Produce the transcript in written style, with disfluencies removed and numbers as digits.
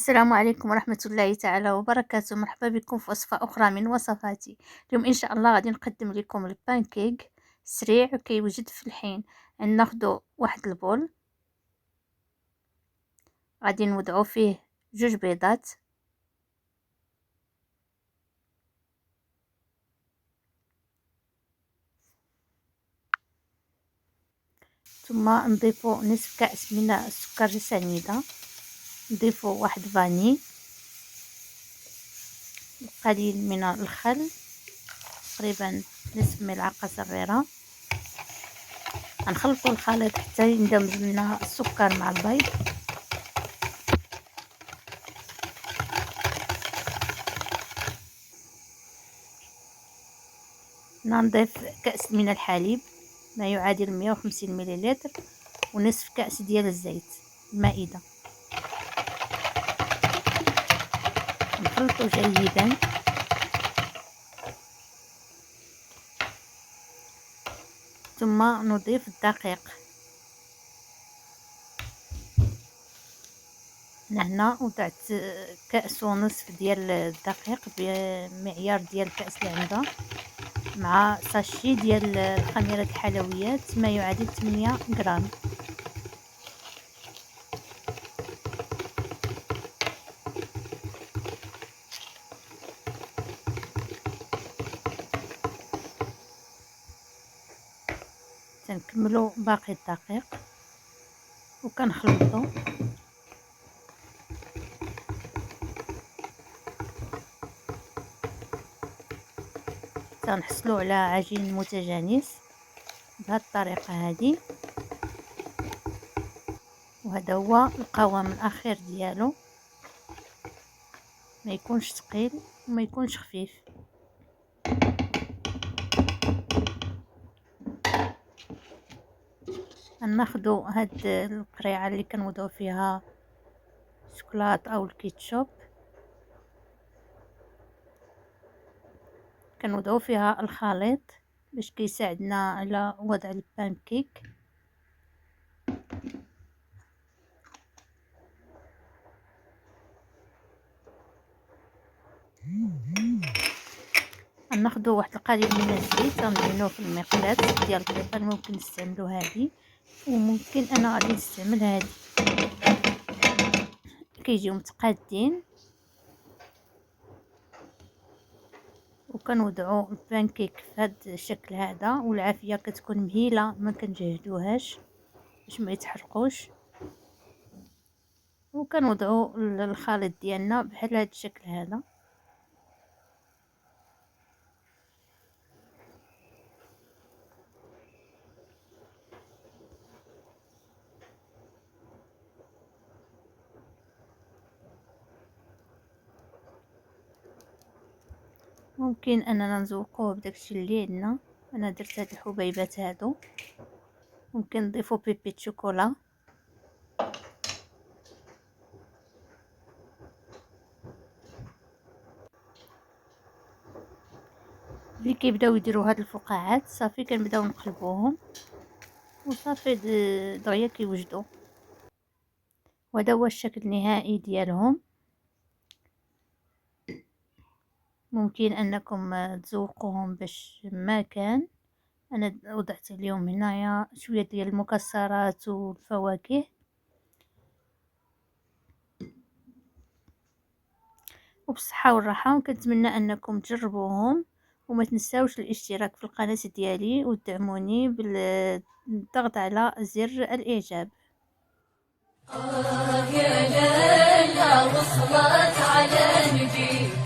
السلام عليكم ورحمة الله تعالى وبركاته. مرحبا بكم في وصفة أخرى من وصفاتي. اليوم إن شاء الله غادي نقدم لكم البانكيك سريع وكيوجد في الحين. ناخدو واحد البول، غادي نوضعو فيه 2 بيضات، ثم نضيفو نصف كأس من السكر سنيدة، نضيفو واحد فاني، القليل من الخل، تقريبا نصف ملعقة صغيرة. غنخلطو الخليط حتى يندمج لنا السكر مع البيض. نضيف كأس من الحليب ما يعادل 150 مليلتر، ونصف كأس ديال الزيت المائدة. نخلطو جيدا، ثم نضيف الدقيق. هنا وضعت كأس ونصف ديال الدقيق بمعيار ديال الكأس اللي عندها، مع ساشي ديال الخميرة الحلويات ما يعادل 8 غرام. تنكملو باقي الدقيق وكنخلطو. تنحصلوا على عجين متجانس بهذه الطريقه هذه، وهذا هو القوام الاخير ديالو، ما يكونش ثقيل وما يكونش خفيف. ناخذوا هاد القريعه اللي كنوضعوا فيها الشوكولاط او الكيتشوب، كنوضعوا فيها الخليط باش كيساعدنا على وضع البانكيك. ناخذوا واحد القليل من الزيت ندهنوه في المقلاة ديال البيض، ممكن نستعملوا هذه وممكن انا غادي نستعمل هذه، كيجيو متقادين. وكنوضعوا البانكيك في هذا الشكل هذا، والعافيه كتكون مهيله، ما كنجهدوهاش باش ما يتحرقوش. وكنوضعوا الخليط ديالنا بحال هذا الشكل هذا. ممكن اننا نزوقوه بداكشي اللي عندنا. انا درت هاد الحبيبات هادو، ممكن نضيفو بيبي شوكولا. اللي كيبداو يديروا هاد الفقاعات صافي كنبداو نقلبوهم وصافي دغيا كيوجدوا. وهذا هو الشكل النهائي ديالهم. ممكن انكم تذوقوهم باش ما كان. انا وضعت اليوم هنايا شويه ديال المكسرات والفواكه، وبالصحه والراحه. وكنتمنى انكم تجربوهم، وما تنساوش الاشتراك في القناه ديالي وتدعموني بالضغط على زر الاعجاب. يا ليلى وصلت على نبي